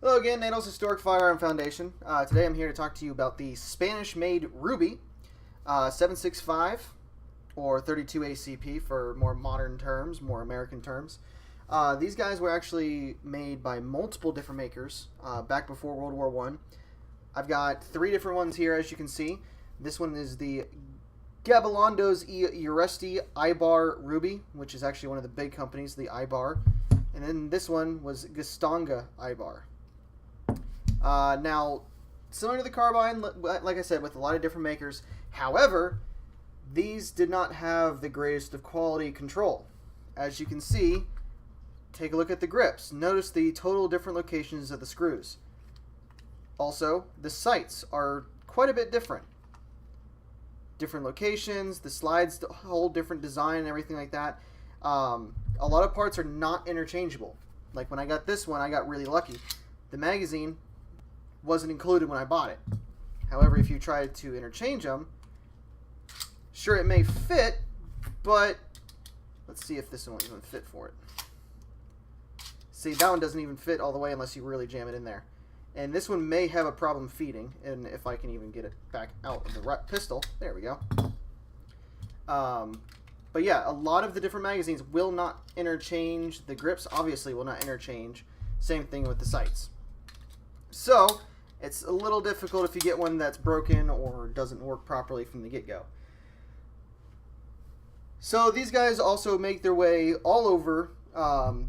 Hello again, Natal's Historic Firearm Foundation. Today I'm here to talk to you about the Spanish-made Ruby 765 or 32 ACP for more modern terms, more American terms. These guys were actually made by multiple different makers back before World War I. I've got three different ones here, as you can see. This one is the Gabilando's Uresti Ibar Ruby, which is actually one of the big companies, the Ibar. And then this one was Gastanga Ibar. Now, similar to the carbine, like I said, with a lot of different makers. However, these did not have the greatest of quality control. As you can see, take a look at the grips. Notice the total different locations of the screws. Also, the sights are quite a bit different. Different locations, the slides, the whole different design and everything like that. A lot of parts are not interchangeable. Like when I got this one, I got really lucky. The magazine wasn't included when I bought it. However, if you tried to interchange them, sure, it may fit, but let's see if this one won't even fit for it. See, that one doesn't even fit all the way unless you really jam it in there. And this one may have a problem feeding, and if I can even get it back out of the pistol. There we go. But yeah, a lot of the different magazines will not interchange. The grips obviously will not interchange. Same thing with the sights. So, it's a little difficult if you get one that's broken or doesn't work properly from the get-go. So these guys also make their way all over.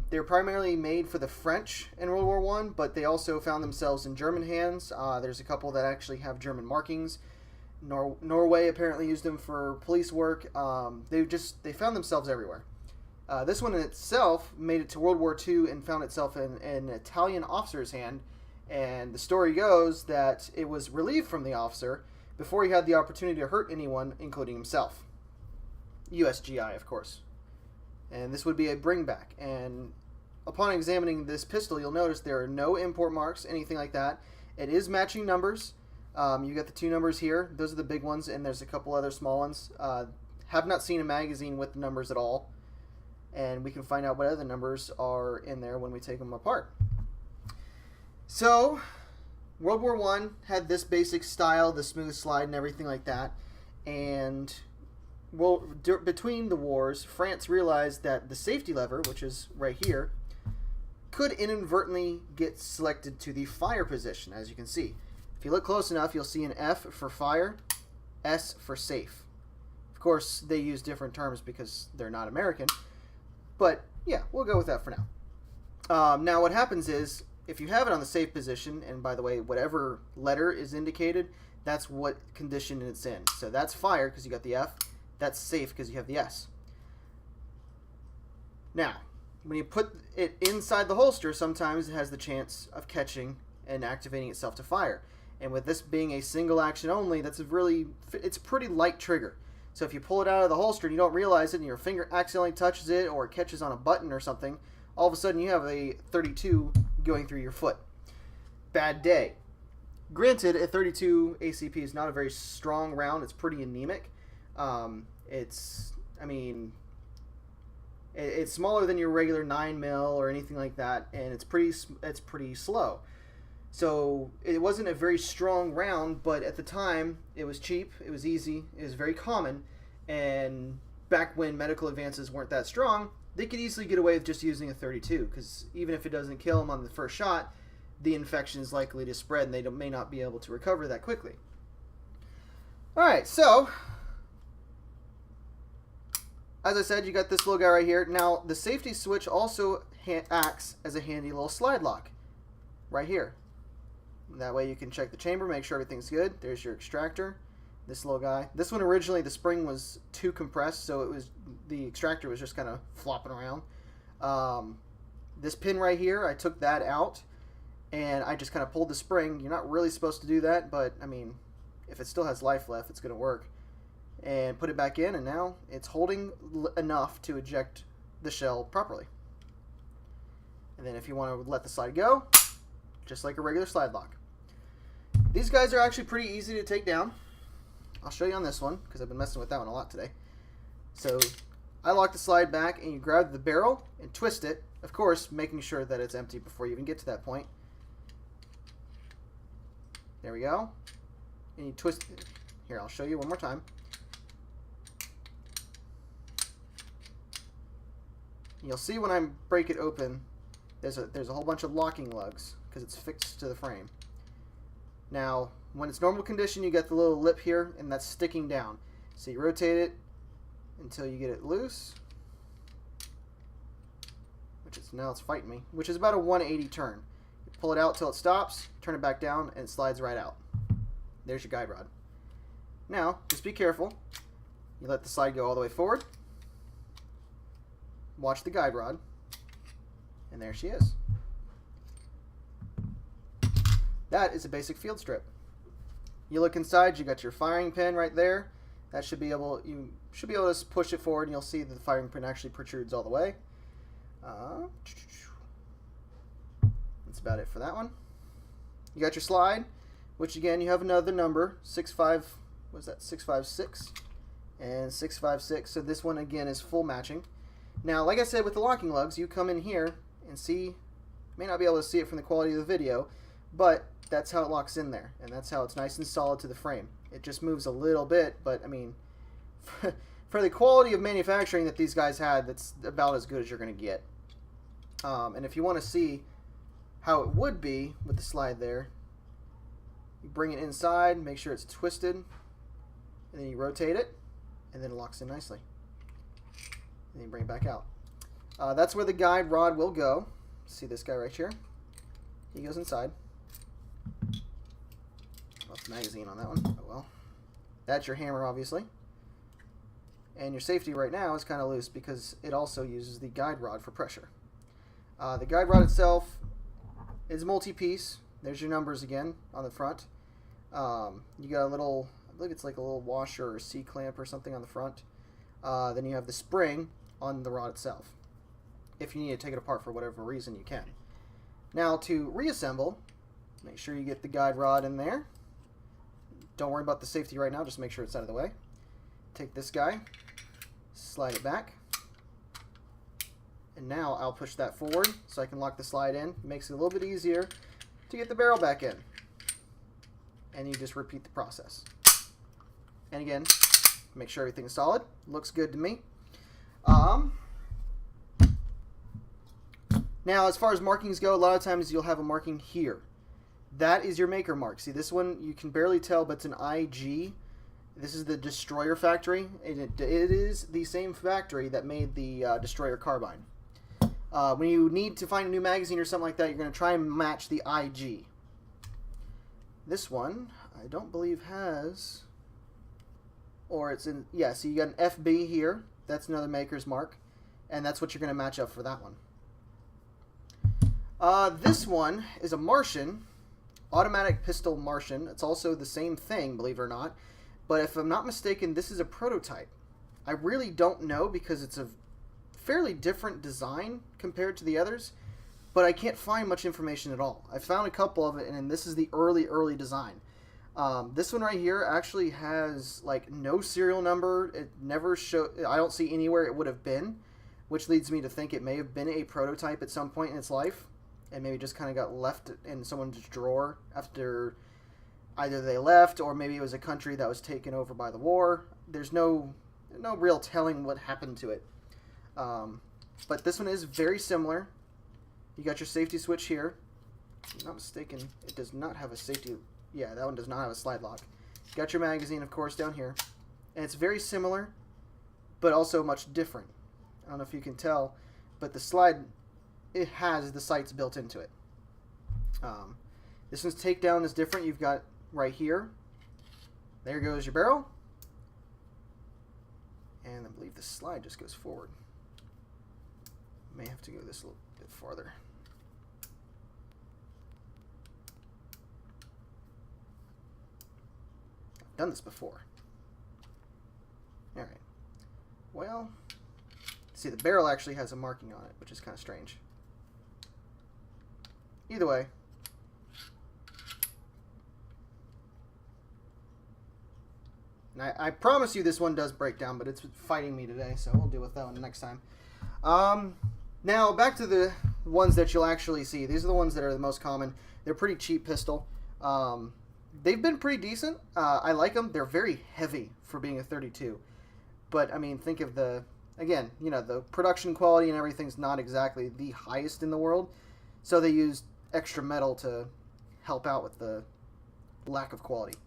They're primarily made for the French in World War I, but they also found themselves in German hands. There's a couple that actually have German markings. Norway apparently used them for police work. They found themselves everywhere. This one in itself made it to World War II and found itself in an Italian officer's hand. And the story goes that it was relieved from the officer before he had the opportunity to hurt anyone, including himself. USGI, of course. And this would be a bringback. And upon examining this pistol, you'll notice there are no import marks, anything like that. It is matching numbers. You got the two numbers here. Those are the big ones, and there's a couple other small ones. Have not seen a magazine with the numbers at all. And we can find out what other numbers are in there when we take them apart. So, World War I had this basic style, the smooth slide and everything like that. And between the wars, France realized that the safety lever, which is right here, could inadvertently get selected to the fire position, as you can see. If you look close enough, you'll see an F for fire, S for safe. Of course, they use different terms because they're not American. But, yeah, we'll go with that for now. Now, what happens is, if you have it on the safe position, and by the way, whatever letter is indicated, that's what condition it's in. So that's fire because you got the F. That's safe because you have the S. Now, when you put it inside the holster, sometimes it has the chance of catching and activating itself to fire. And with this being a single action only, it's a pretty light trigger. So if you pull it out of the holster and you don't realize it and your finger accidentally touches it or it catches on a button or something, all of a sudden you have a 32 going through your foot. Bad day. Granted, a 32 ACP is not a very strong round. It's pretty anemic. It's smaller than your regular 9mm or anything like that, and it's pretty slow. So it wasn't a very strong round, but at the time it was cheap, it was easy, it was very common, and back when medical advances weren't that strong, they could easily get away with just using a 32, because even if it doesn't kill them on the first shot, the infection is likely to spread and they may not be able to recover that quickly. Alright, so as I said, you got this little guy right here. Now, the safety switch also acts as a handy little slide lock right here. That way you can check the chamber, make sure everything's good. There's your extractor, this little guy. This one originally, the spring was too compressed, so the extractor was just kind of flopping around. This pin right here, I took that out, and I just kind of pulled the spring. You're not really supposed to do that, but, I mean, if it still has life left, it's going to work. And put it back in, and now it's holding enough to eject the shell properly. And then if you want to let the slide go, just like a regular slide lock. These guys are actually pretty easy to take down. I'll show you on this one, because I've been messing with that one a lot today. So I lock the slide back, and you grab the barrel and twist it, of course, making sure that it's empty before you even get to that point. There we go. And you twist. Here, I'll show you one more time. You'll see when I break it open, there's a whole bunch of locking lugs because it's fixed to the frame. Now, when it's normal condition, you get the little lip here, and that's sticking down. So you rotate it until you get it loose, which is now it's fighting me, which is about a 180 turn. You pull it out till it stops, turn it back down, and it slides right out. There's your guide rod. Now, just be careful. You let the slide go all the way forward. Watch the guide rod, and there she is. That is a basic field strip. You look inside, you got your firing pin right there. That should be able, you should be able to push it forward, and you'll see that the firing pin actually protrudes all the way. That's about it for that one. You got your slide, which again you have another number, 656 and 656. So this one again is full matching. Now, like I said with the locking lugs, you come in here and see, may not be able to see it from the quality of the video, but that's how it locks in there, and that's how it's nice and solid to the frame. It just moves a little bit, but I mean, for the quality of manufacturing that these guys had, that's about as good as you're going to get. And if you want to see how it would be with the slide there, you bring it inside, make sure it's twisted, and then you rotate it, and then it locks in nicely. And then you bring it back out. That's where the guide rod will go. See this guy right here? He goes inside. Left the magazine on that one. Oh well. That's your hammer, obviously. And your safety right now is kind of loose because it also uses the guide rod for pressure. The guide rod itself is multi-piece. There's your numbers again on the front. You got a little, I believe it's like a little washer or C-clamp or something on the front. Then you have the spring on the rod itself. If you need to take it apart for whatever reason, you can. Now to reassemble, make sure you get the guide rod in there. Don't worry about the safety right now, just make sure it's out of the way. Take this guy, slide it back, and now I'll push that forward so I can lock the slide in. It makes it a little bit easier to get the barrel back in. And you just repeat the process. And again, make sure everything is solid. Looks good to me. Now, as far as markings go, a lot of times you'll have a marking here. That is your maker mark. See, this one you can barely tell, but it's an IG. This is the Destroyer factory. It is the same factory that made the Destroyer carbine. When you need to find a new magazine or something like that, you're going to try and match the IG. This one, I don't believe has, or it's in, yeah, so you got an FB here. That's another maker's mark, and that's what you're going to match up for that one. This one is a Martian, automatic pistol Martian. It's also the same thing, believe it or not. But if I'm not mistaken, this is a prototype. I really don't know because it's a fairly different design compared to the others, but I can't find much information at all. I found a couple of it, and this is the early design. This one right here actually has like no serial number. It never show. I don't see anywhere it would have been, which leads me to think it may have been a prototype at some point in its life, and maybe just kind of got left in someone's drawer after either they left or maybe it was a country that was taken over by the war. There's no real telling what happened to it. But this one is very similar. You got your safety switch here. If I'm not mistaken, it does not have a safety. Yeah, that one does not have a slide lock. You got your magazine, of course, down here. And it's very similar, but also much different. I don't know if you can tell, but the slide, it has the sights built into it. This one's takedown is different. You've got right here. There goes your barrel. And I believe the slide just goes forward. May have to go this a little bit farther. I've done this before. Alright. Well, see, the barrel actually has a marking on it, which is kind of strange. Either way, and I promise you this one does break down, but it's fighting me today, so we'll deal with that one next time. Now, back to the ones that you'll actually see. These are the ones that are the most common. They're pretty cheap pistol. They've been pretty decent. I like them. They're very heavy for being a 32. But, I mean, think of again, the production quality and everything's not exactly the highest in the world. So they used extra metal to help out with the lack of quality.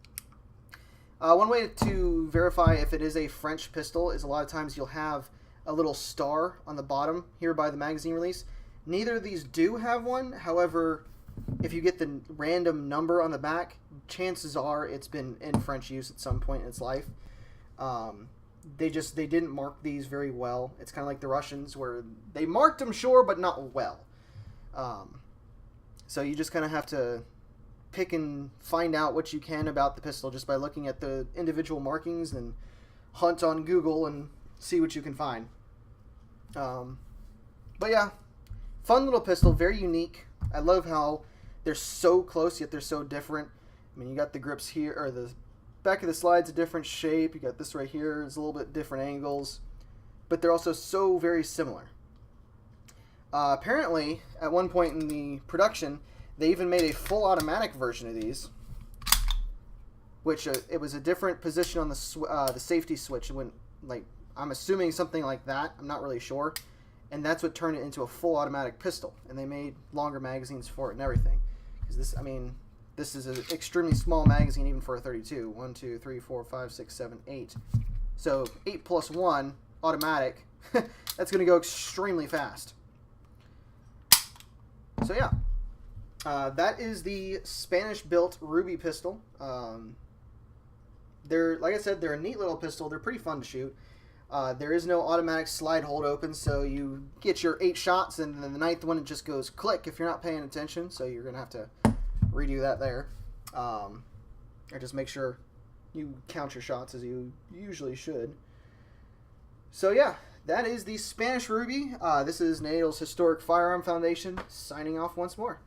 One way to verify if it is a French pistol is a lot of times you'll have a little star on the bottom here by the magazine release. Neither of these do have one. However, if you get the random number on the back, chances are it's been in French use at some point in its life. They didn't mark these very well. It's kind of like the Russians, where they marked them, sure, but not well. So you just kind of have to pick and find out what you can about the pistol just by looking at the individual markings and hunt on Google and see what you can find. But yeah, fun little pistol, very unique. I love how they're so close yet they're so different. I mean, you got the grips here, or the back of the slide's a different shape. You got this right here, it's a little bit different angles, but they're also so very similar. Apparently, at one point in the production, they even made a full automatic version of these, which it was a different position on the safety switch. It went like, I'm assuming something like that. I'm not really sure, and that's what turned it into a full automatic pistol. And they made longer magazines for it and everything. Because this is an extremely small magazine even for a 32. 1, 2, 3, 4, 5, 6, 7, 8. So 8 plus 1 automatic. That's going to go extremely fast. So yeah. That is the Spanish-built Ruby pistol. They're, like I said, they're a neat little pistol. They're pretty fun to shoot. There is no automatic slide hold open, so you get your 8 shots, and then the 9th one, it just goes click if you're not paying attention, so you're going to have to redo that there. Or just make sure you count your shots as you usually should. So yeah, that is the Spanish Ruby. This is Natal's Historic Firearm Foundation, signing off once more.